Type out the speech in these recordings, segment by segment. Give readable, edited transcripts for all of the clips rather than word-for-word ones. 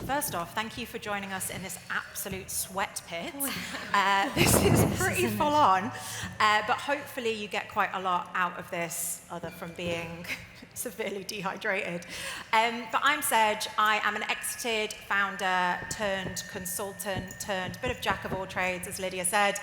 First off, thank you for joining us in this absolute sweat pit. This is pretty full on, but hopefully you get quite a lot out of this, other from being severely dehydrated. But I'm Sedge. I am an exited founder turned consultant turned bit of jack of all trades, as Lydia said.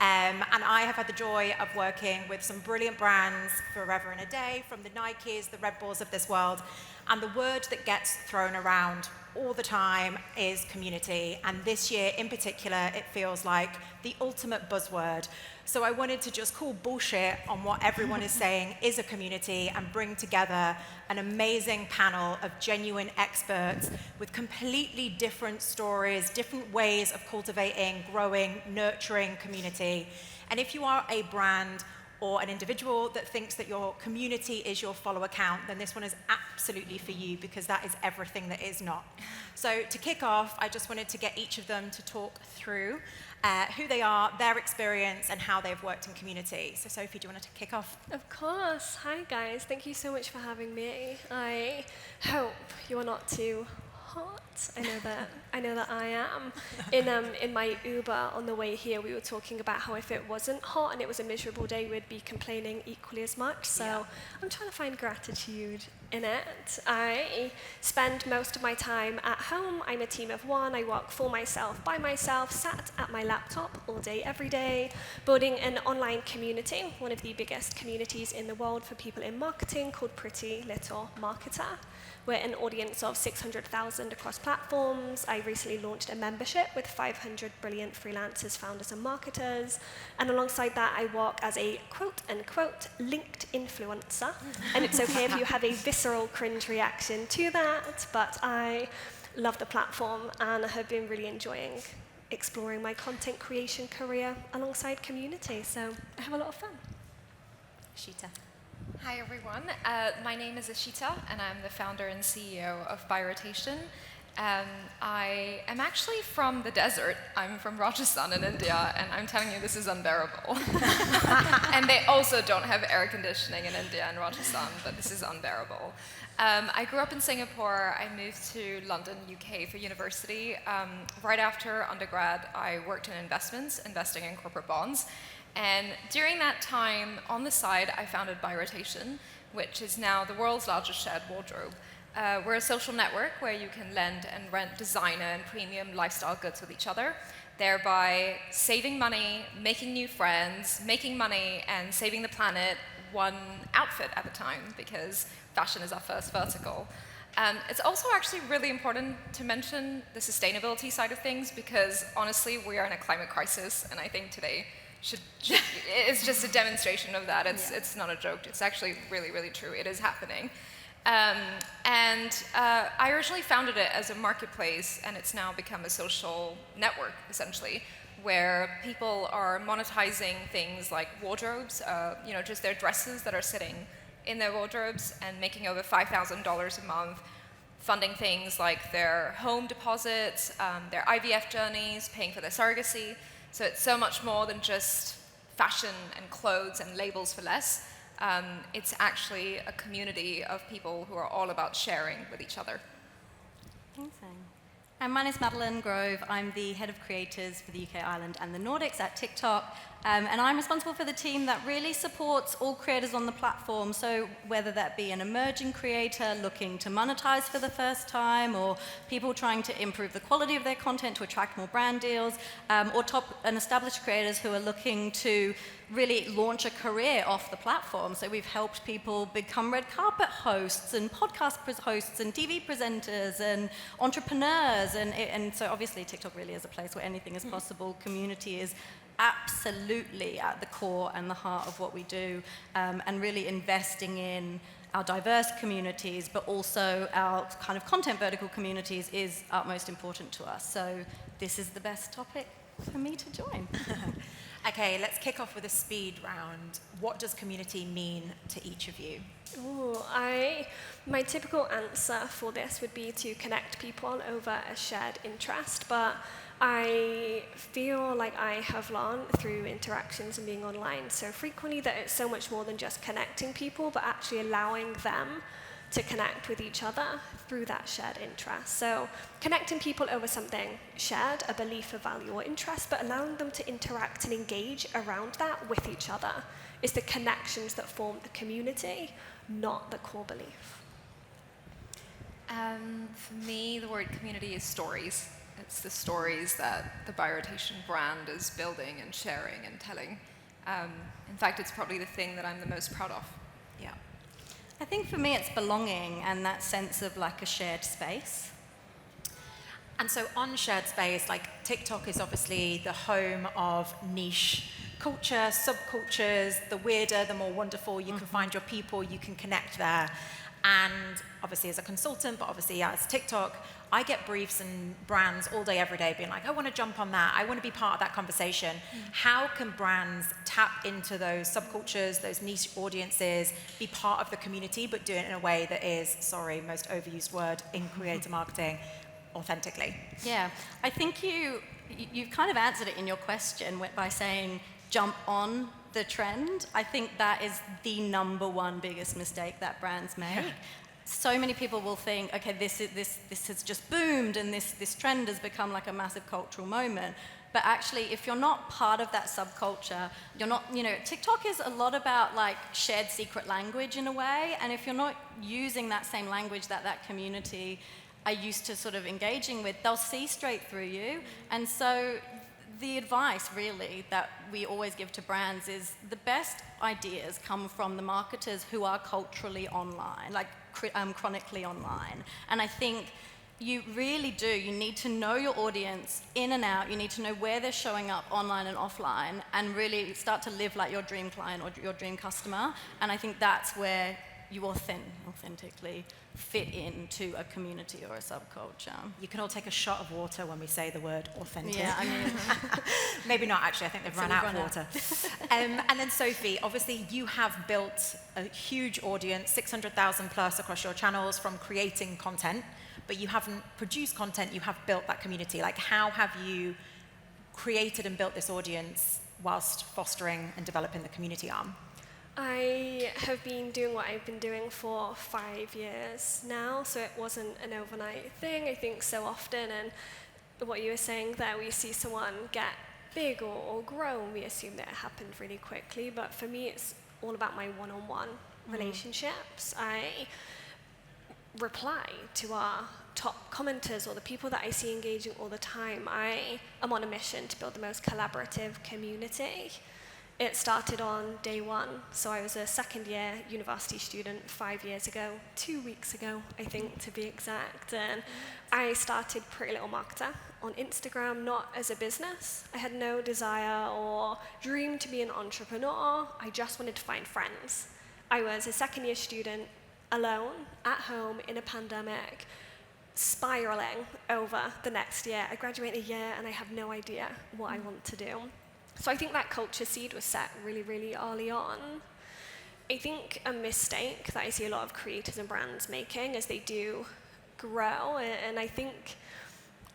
And I have had the joy of working with some brilliant brands forever and a day, from the Nikes, the Red Bulls of this world. And the word that gets thrown around all the time is community. And this year in particular, it feels like the ultimate buzzword. So I wanted to just call bullshit on what everyone is saying is a community and bring together an amazing panel of genuine experts with completely different stories, different ways of cultivating, growing, nurturing community. And if you are a brand or an individual that thinks that your community is your follower count, then this one is absolutely for you, because that is everything that is not. So to kick off, I just wanted to get each of them to talk through who they are, their experience, and how they've worked in community. So Sophie, do you want to kick off? Of course. Hi guys, thank you so much for having me. I hope you are not too hot. I know that I am. In my Uber on the way here, we were talking about how if it wasn't hot and it was a miserable day, we'd be complaining equally as much. So yeah. I'm trying to find gratitude in it. I spend most of my time at home. I'm a team of one. I work for myself, by myself, sat at my laptop all day, every day, building an online community, one of the biggest communities in the world for people in marketing, called Pretty Little Marketer. We're an audience of 600,000 across platforms. I recently launched a membership with 500 brilliant freelancers, founders, and marketers. And alongside that, I work as a quote-unquote linked influencer. And it's okay if you have a visceral cringe reaction to that, but I love the platform and have been really enjoying exploring my content creation career alongside community. So I have a lot of fun. Eshita. Hi everyone, my name is Eshita and I'm the founder and CEO of Rotation. I am actually from the desert. I'm from Rajasthan in India, and I'm telling you, this is unbearable. And they also don't have air conditioning in India and Rajasthan, but this is unbearable. I grew up in Singapore. I moved to London, UK for university. Right after undergrad, I worked in investments, investing in corporate bonds. And during that time, on the side, I founded Rotation, which is now the world's largest shared wardrobe. We're a social network where you can lend and rent designer and premium lifestyle goods with each other, thereby saving money, making new friends, making money, and saving the planet one outfit at a time, because fashion is our first vertical. It's also actually really important to mention the sustainability side of things, because honestly, we are in a climate crisis, and I think today it's just a demonstration of that. It's not a joke. It's actually really, really true. It is happening. I originally founded it as a marketplace, and it's now become a social network, essentially, where people are monetizing things like wardrobes, just their dresses that are sitting in their wardrobes, and making over $5,000 a month, funding things like their home deposits, their IVF journeys, paying for their surrogacy. So it's so much more than just fashion and clothes and labels for less. It's actually a community of people who are all about sharing with each other. Amazing. And my name is Madeline Grove. I'm the head of creators for the UK, Ireland, and the Nordics at TikTok. And I'm responsible for the team that really supports all creators on the platform. So whether that be an emerging creator looking to monetize for the first time, or people trying to improve the quality of their content to attract more brand deals, or top and established creators who are looking to really launch a career off the platform. So we've helped people become red carpet hosts and podcast hosts and TV presenters and entrepreneurs. And so obviously TikTok really is a place where anything is possible. Community is absolutely at the core and the heart of what we do, and really investing in our diverse communities, but also our kind of content vertical communities is utmost important to us. So this is the best topic for me to join. Okay, let's kick off with a speed round. What does community mean to each of you? Ooh, my typical answer for this would be to connect people over a shared interest, but I feel like I have learned through interactions and being online so frequently that it's so much more than just connecting people, but actually allowing them to connect with each other through that shared interest. So connecting people over something shared, a belief, a value, or interest, but allowing them to interact and engage around that with each other is the connections that form the community, not the core belief. For me, the word community is stories. It's the stories that the Biorotation brand is building and sharing and telling. In fact, it's probably the thing that I'm the most proud of. Yeah. I think for me it's belonging and that sense of like a shared space. And so on shared space, like TikTok is obviously the home of niche culture, subcultures, the weirder, the more wonderful. You can find your people, you can connect there. And obviously as a consultant, but obviously as TikTok, I get briefs and brands all day, every day being like, I want to jump on that. I want to be part of that conversation. How can brands tap into those subcultures, those niche audiences, be part of the community, but do it in a way that is, sorry, most overused word in creator marketing, authentically? Yeah, I think you've kind of answered it in your question by saying jump on the trend. I think that is the number one biggest mistake that brands make. Yeah. So many people will think, okay, this has just boomed and this trend has become like a massive cultural moment. But actually, if you're not part of that subculture, you're not, TikTok is a lot about like shared secret language in a way. And if you're not using that same language that community are used to sort of engaging with, they'll see straight through you. And so the advice really that we always give to brands is the best ideas come from the marketers who are culturally online, like chronically online. And I think you really do. You need to know your audience in and out. You need to know where they're showing up online and offline and really start to live like your dream client or your dream customer. And I think that's where you authentically fit into a community or a subculture. You can all take a shot of water when we say the word authentic. Yeah, I mean... Maybe not, actually. I think they've run out of water. And then, Sophie, obviously you have built a huge audience, 600,000 plus across your channels from creating content, but you haven't produced content, you have built that community. Like, how have you created and built this audience whilst fostering and developing the community arm? I have been doing what I've been doing for 5 years now, so it wasn't an overnight thing. I think so often, and what you were saying there, we see someone get big or grow, and we assume that it happened really quickly, but for me it's all about my one-on-one relationships. I reply to our top commenters or the people that I see engaging all the time. I am on a mission to build the most collaborative community. It started on day one. So I was a second-year university student 5 years ago, 2 weeks ago, I think, to be exact. And I started Pretty Little Marketer on Instagram, not as a business. I had no desire or dream to be an entrepreneur. I just wanted to find friends. I was a second-year student, alone, at home, in a pandemic, spiraling over the next year. I graduate in a year, and I have no idea what I want to do. So I think that culture seed was set really, really early on. I think a mistake that I see a lot of creators and brands making as they do grow, and I think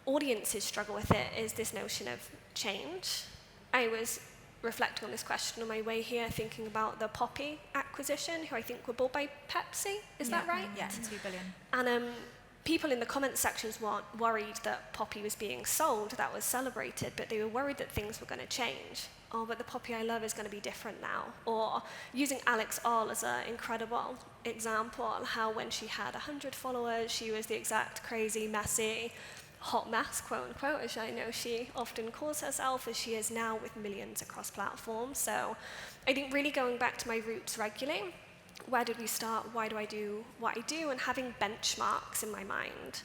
audiences struggle with it, is this notion of change. I was reflecting on this question on my way here, thinking about the Poppy acquisition, who I think were bought by Pepsi. Is that right? Yeah, $2 billion. And people in the comment sections weren't worried that Poppy was being sold, that was celebrated, but they were worried that things were going to change. Oh, but the Poppy I love is going to be different now. Or using Alex All as an incredible example, how when she had 100 followers, she was the exact crazy, messy, hot mess, quote unquote, as I know she often calls herself, as she is now with millions across platforms. So I think really going back to my roots regularly, where did we start? Why do I do what I do? And having benchmarks in my mind,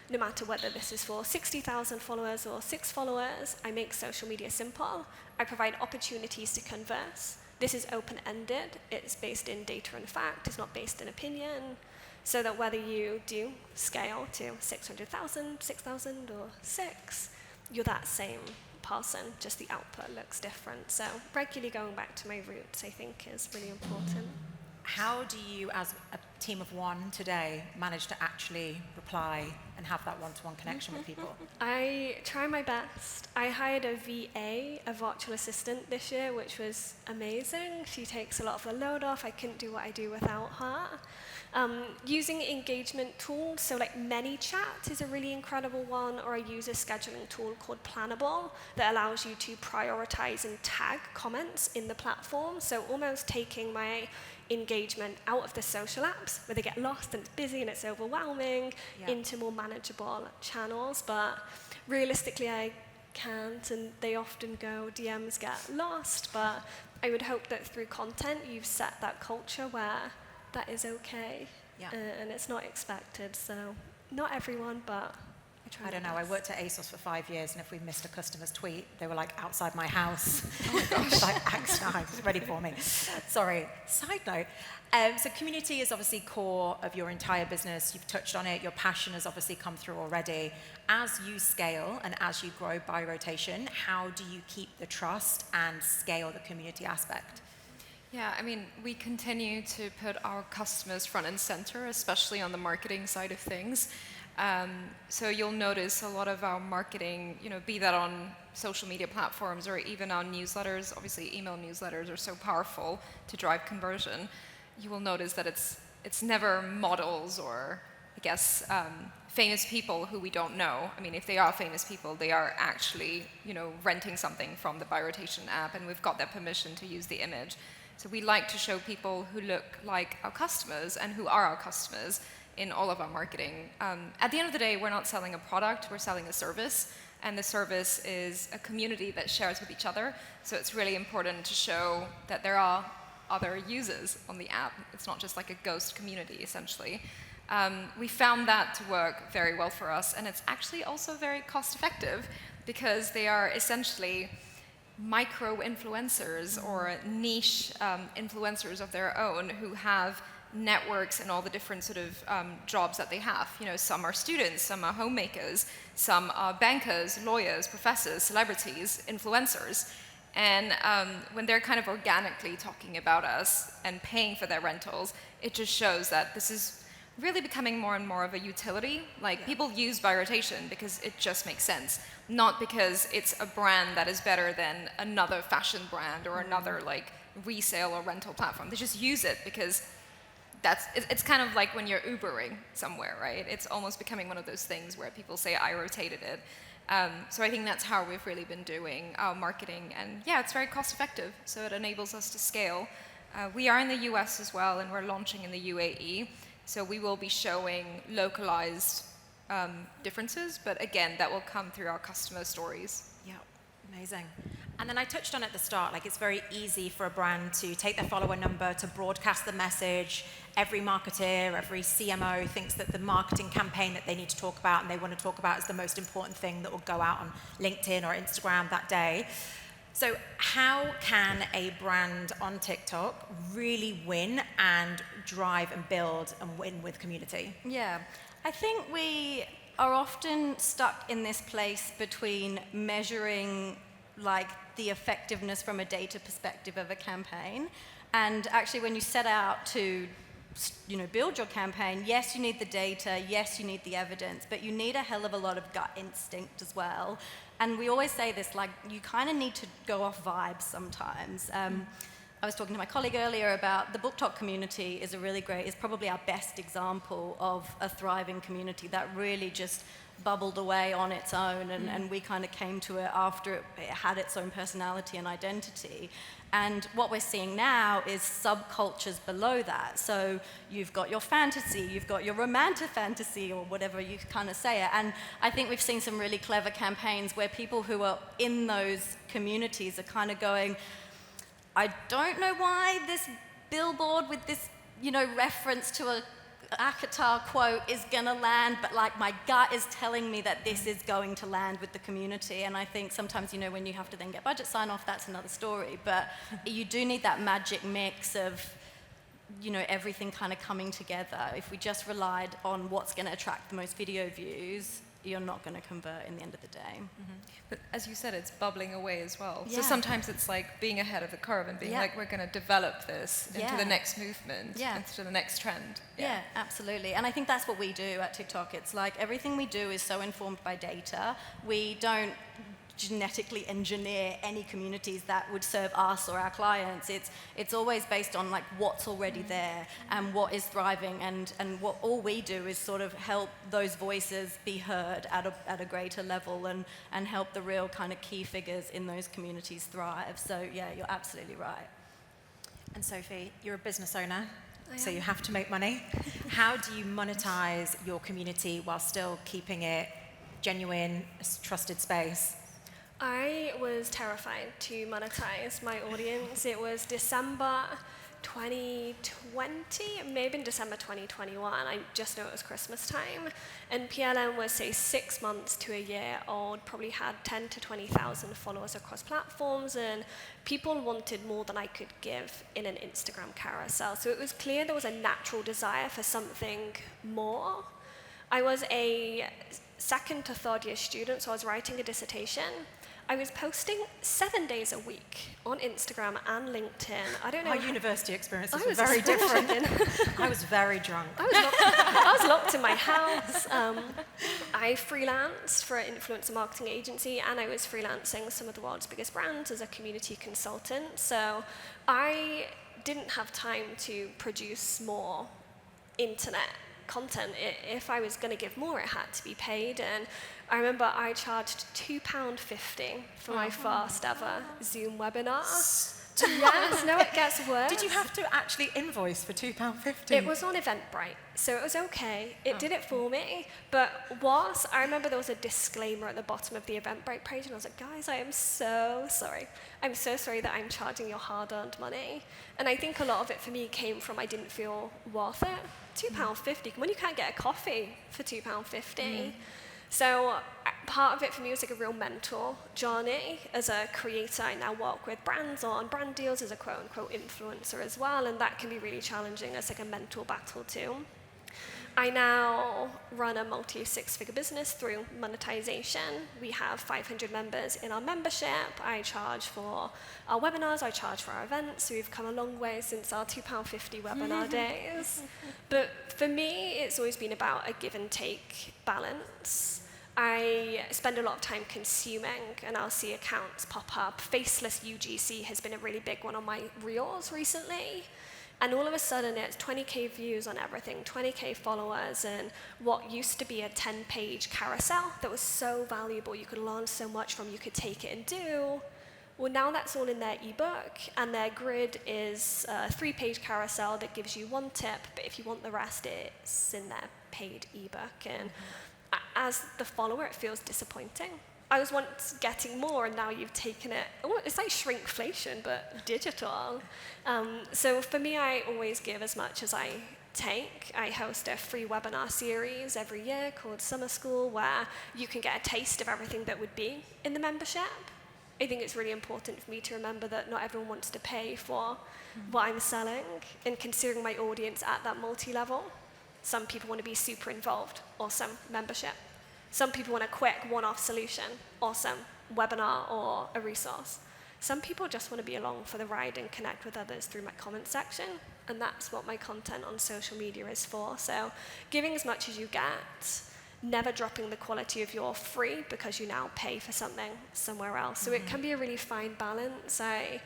no matter whether this is for 60,000 followers or 6 followers. I make social media simple. I provide opportunities to converse. This is open-ended. It's based in data and fact. It's not based in opinion. So that whether you do scale to 600,000, 6,000, or 6, you're that same person, just the output looks different. So regularly going back to my roots, I think, is really important. How do you, as a team of one today manage to actually reply and have that one-to-one connection with people? I try my best. I hired a VA, a virtual assistant this year, which was amazing. She takes a lot of the load off. I couldn't do what I do without her. Using engagement tools, so like ManyChat is a really incredible one, or a user scheduling tool called Plannable that allows you to prioritize and tag comments in the platform. So almost taking my engagement out of the social apps where they get lost and it's busy and it's overwhelming into more manageable channels. But realistically, I can't, and they often go, DMs get lost. But I would hope that through content, you've set that culture where that is okay, and it's not expected. So not everyone, but I try. I don't know. I worked at ASOS for 5 years, and if we missed a customer's tweet, they were like outside my house. Oh my gosh, like axe knives ready for me. Sorry. Side note. So community is obviously core of your entire business. You've touched on it. Your passion has obviously come through already. As you scale and as you grow by rotation, how do you keep the trust and scale the community aspect? Yeah, I mean, we continue to put our customers front and center, especially on the marketing side of things. So you'll notice a lot of our marketing, be that on social media platforms or even our newsletters. Obviously, email newsletters are so powerful to drive conversion. You will notice that it's never models or, I guess, famous people who we don't know. I mean, if they are famous people, they are actually, renting something from the By Rotation app, and we've got their permission to use the image. So we like to show people who look like our customers and who are our customers in all of our marketing. At the end of the day, we're not selling a product, we're selling a service, and the service is a community that shares with each other. So it's really important to show that there are other users on the app. It's not just like a ghost community, essentially. We found that to work very well for us, and it's actually also very cost effective because they are essentially micro-influencers or niche influencers of their own who have networks and all the different sort of jobs that they have. Some are students, some are homemakers, some are bankers, lawyers, professors, celebrities, influencers. And when they're kind of organically talking about us and paying for their rentals, it just shows that this is really becoming more and more of a utility. People use By Rotation because it just makes sense, not because it's a brand that is better than another fashion brand or another resale or rental platform. They just use it because it's kind of like when you're Ubering somewhere, right? It's almost becoming one of those things where people say, I rotated it. So I think that's how we've really been doing our marketing. And yeah, it's very cost effective, so it enables us to scale. We are in the US as well, and we're launching in the UAE. So we will be showing localized differences, but again, that will come through our customer stories. Yeah, amazing. And then I touched on at the start, it's very easy for a brand to take their follower number, to broadcast the message. Every marketer, every CMO thinks that the marketing campaign that they need to talk about and they want to talk about is the most important thing that will go out on LinkedIn or Instagram that day. So how can a brand on TikTok really win and drive and build and win with community? Yeah, I think we are often stuck in this place between measuring the effectiveness from a data perspective of a campaign, and actually when you set out to build your campaign, yes, you need the data, yes, you need the evidence, but you need a hell of a lot of gut instinct as well. And we always say this, you kind of need to go off vibes sometimes. I was talking to my colleague earlier about the Book Talk community is probably our best example of a thriving community that really just bubbled away on its own, and we kind of came to it after it had its own personality and identity. And what we're seeing now is subcultures below that. So you've got your fantasy, you've got your romantic fantasy, or whatever you kind of say it. And I think we've seen some really clever campaigns where people who are in those communities are kind of going, I don't know why this billboard with this, reference to a Akatar quote is going to land, but my gut is telling me that this is going to land with the community. And I think sometimes, when you have to then get budget sign off, that's another story. But you do need that magic mix of, everything kind of coming together. If we just relied on what's going to attract the most video views, you're not going to convert in the end of the day. But as you said, it's bubbling away as well. Yeah. So sometimes it's like being ahead of the curve and being like, we're going to develop this into the next movement, into the next trend. Yeah, absolutely. And I think that's what we do at TikTok. It's like everything we do is so informed by data. We don't genetically engineer any communities that would serve us or our clients. It's always based on like what's already there and what is thriving, and what all we do is sort of help those voices be heard at a greater level, and help the real kind of key figures in those communities thrive. So yeah, you're absolutely right. And Sophie, you're a business owner, so you have to make money. How do you monetize your community while still keeping it genuine, trusted space? I was terrified to monetize my audience. It was December 2020, maybe in December 2021. I just know it was Christmas time. And PLN was, say, 6 months to a year old, probably had 10 to 20,000 followers across platforms, and people wanted more than I could give in an Instagram carousel. So it was clear there was a natural desire for something more. I was a second to third year student, so I was writing a dissertation. I was posting 7 days a week on Instagram and LinkedIn. I don't know. Our university experiences I were was very different. different. I was very drunk. I was locked in my house. I freelanced for an influencer marketing agency, and I was freelancing some of the world's biggest brands as a community consultant. So I didn't have time to produce more internet content. If I was going to give more, it had to be paid. And I remember I charged £2.50 for my first ever Zoom webinar. Yes, no, it gets worse. Did you have to actually invoice for £2.50? It was on Eventbrite, so it was okay. It did it for me, but I remember there was a disclaimer at the bottom of the Eventbrite page, and I was like, guys, I am so sorry. I'm so sorry that I'm charging your hard-earned money. And I think a lot of it for me came from I didn't feel worth it. £2.50, when you can't get a coffee for £2.50. So part of it for me was like a real mentor journey. As a creator, I now work with brands on brand deals as a quote-unquote influencer as well, and that can be really challenging as like a mental battle too. I now run a multi-six-figure business through monetization. We have 500 members in our membership. I charge for our webinars, I charge for our events, so we've come a long way since our £2.50 webinar days. But for me, it's always been about a give and take balance. I spend a lot of time consuming, and I'll see accounts pop up. Faceless UGC has been a really big one on my reels recently. And all of a sudden, it's 20K views on everything, 20K followers, and what used to be a 10-page carousel that was so valuable, you could learn so much from, you could take it and do. Well, now that's all in their ebook, and their grid is a 3-page carousel that gives you one tip, but if you want the rest, it's in their paid ebook. And as the follower, it feels disappointing. I was once getting more, and now you've taken it. Oh, it's like shrinkflation, but digital. So for me, I always give as much as I take. I host a free webinar series every year called Summer School, where you can get a taste of everything that would be in the membership. I think it's really important for me to remember that not everyone wants to pay for what I'm selling, and considering my audience at that multi-level. Some people want to be super involved, awesome, membership. Some people want a quick one-off solution, awesome, webinar or a resource. Some people just want to be along for the ride and connect with others through my comment section, and that's what my content on social media is for. So giving as much as you get, never dropping the quality of your free because you now pay for something somewhere else. So it can be a really fine balance. I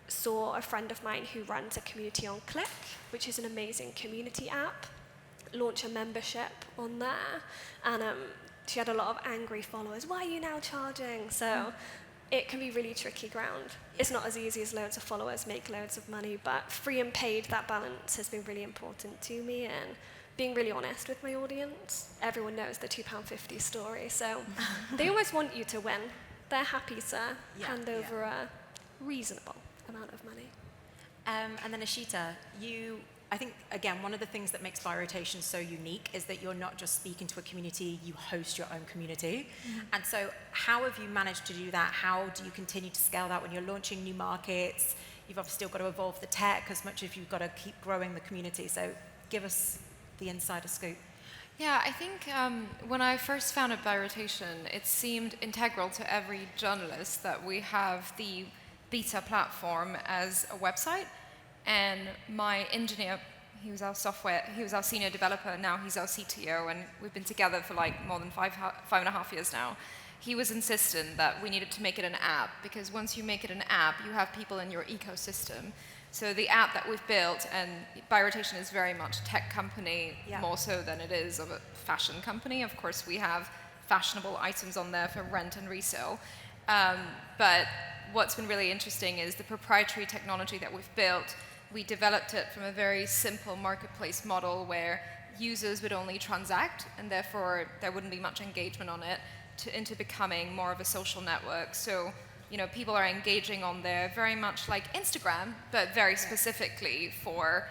saw a friend of mine who runs a community on Click, which is an amazing community app, launch a membership on there, and she had a lot of angry followers. Why are you now charging? So it can be really tricky ground. It's not as easy as loads of followers make loads of money, but free and paid, that balance has been really important to me, and being really honest with my audience. Everyone knows the £2.50 story, so they always want you to win. They're happy to hand over a reasonable amount of money. And then Eshita, I think, again, one of the things that makes Birotation so unique is that you're not just speaking to a community, you host your own community. And so how have you managed to do that? How do you continue to scale that when you're launching new markets? You've obviously still got to evolve the tech as much as you've got to keep growing the community. So give us the insider scoop. Yeah, I think when I first founded Biotation, it seemed integral to every journalist that we have the beta platform as a website. And my engineer, he was our senior developer, now he's our CTO, and we've been together for like more than 5.5 years now. He was insistent that we needed to make it an app, because once you make it an app, you have people in your ecosystem. So the app that we've built, and Biotation is very much a tech company, more so than it is of a fashion company. Of course, we have fashionable items on there for rent and resale. But what's been really interesting is the proprietary technology that we've built. We developed it from a very simple marketplace model where users would only transact, and therefore there wouldn't be much engagement on it, into becoming more of a social network. So, people are engaging on there very much like Instagram, but very specifically for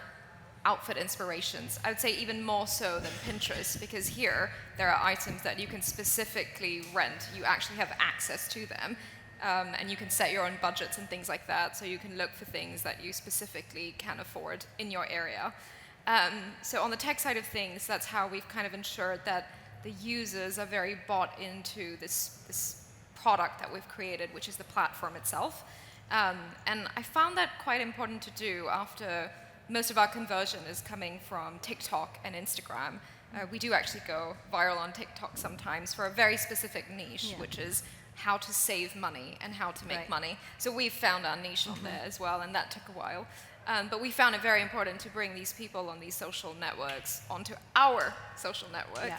outfit inspirations. I would say even more so than Pinterest, because here there are items that you can specifically rent. You actually have access to them, and you can set your own budgets and things like that, so you can look for things that you specifically can afford in your area. So on the tech side of things, that's how we've kind of ensured that the users are very bought into this product that we've created, which is the platform itself. And I found that quite important to do after most of our conversion is coming from TikTok and Instagram. We do actually go viral on TikTok sometimes for a very specific niche, which is how to save money and how to make money. So we've found our niche on there as well, and that took a while. But we found it very important to bring these people on these social networks onto our social network,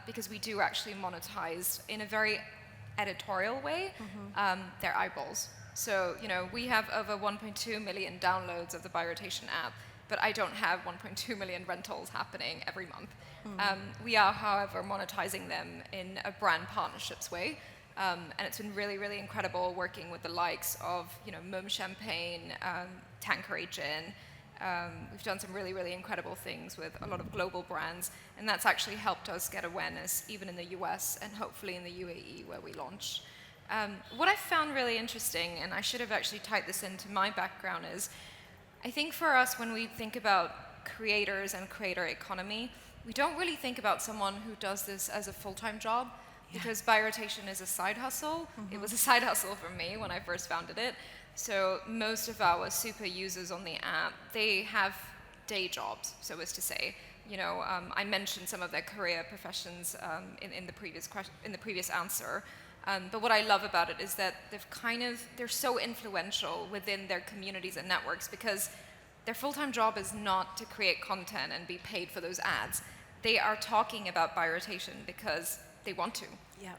because we do actually monetize in a very editorial way their eyeballs. So, we have over 1.2 million downloads of the Biotation app, but I don't have 1.2 million rentals happening every month. We are, however, monetizing them in a brand partnerships way. And it's been really, really incredible working with the likes of, Mum Champagne, Tanqueray Gin. We've done some really, really incredible things with a lot of global brands, and that's actually helped us get awareness even in the US and hopefully in the UAE where we launch. What I found really interesting, and I should have actually tied this into my background, is I think for us when we think about creators and creator economy, we don't really think about someone who does this as a full-time job, because Biotation is a side hustle. It was a side hustle for me when I first founded it. So most of our super users on the app, they have day jobs, so as to say. I mentioned some of their career professions in the previous answer. But what I love about it is that they're so influential within their communities and networks, because their full-time job is not to create content and be paid for those ads. They are talking about Biotation because they want to,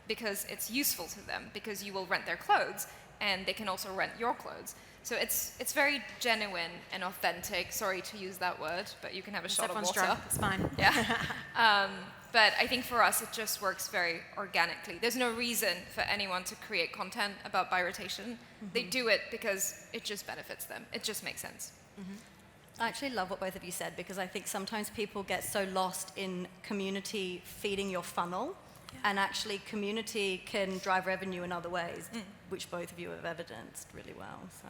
because it's useful to them, because you will rent their clothes, and they can also rent your clothes. So it's very genuine and authentic. Sorry to use that word, but you can have a shot of water. Drunk. It's fine. Yeah. But I think for us, it just works very organically. There's no reason for anyone to create content about Biotation. They do it because it just benefits them. It just makes sense. I actually love what both of you said, because I think sometimes people get so lost in community feeding your funnel, and actually community can drive revenue in other ways, which both of you have evidenced really well. So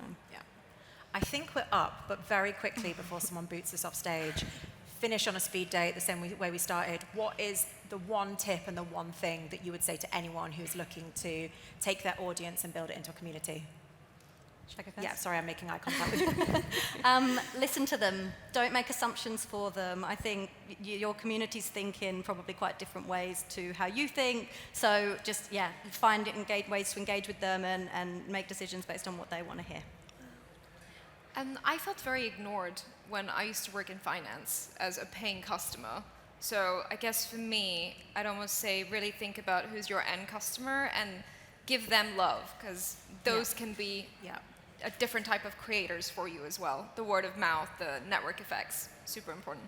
I think we're up, but very quickly before someone boots us off stage, finish on a speed date the same way we started. What is the one tip and the one thing that you would say to anyone who's looking to take their audience and build it into a community? Should I go first? Yeah, sorry, I'm making eye contact with you. Listen to them. Don't make assumptions for them. I think your community's think in probably quite different ways to how you think. So just, find ways to engage with them and make decisions based on what they want to hear. I felt very ignored when I used to work in finance as a paying customer. So I guess for me, I'd almost say really think about who's your end customer and give them love, because those can be a different type of creators for you as well. The word of mouth, the network effects, super important.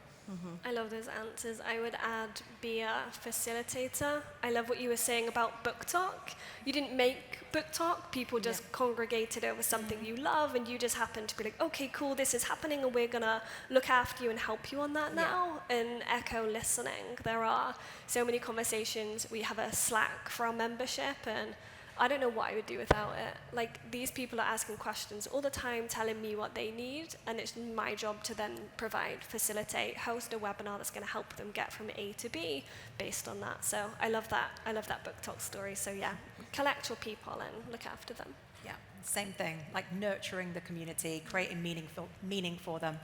I love those answers. I would add be a facilitator. I love what you were saying about book talk. You didn't make book talk. People just congregated over something you love, and you just happened to be like, okay, cool, this is happening, and we're going to look after you and help you on that now. And echo listening. There are so many conversations. We have a Slack for our membership, and I don't know what I would do without it. Like, these people are asking questions all the time, telling me what they need, and it's my job to then provide, facilitate, host a webinar that's going to help them get from A to B based on that. So I love that. I love that book talk story. So yeah, collect your people and look after them. Yeah, same thing, like nurturing the community, creating meaning for them.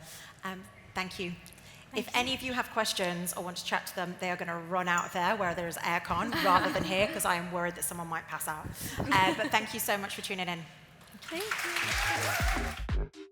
Thank you. If any of you have questions or want to chat to them, they are going to run out there where there's aircon rather than here, because I am worried that someone might pass out. But thank you so much for tuning in. Thank you.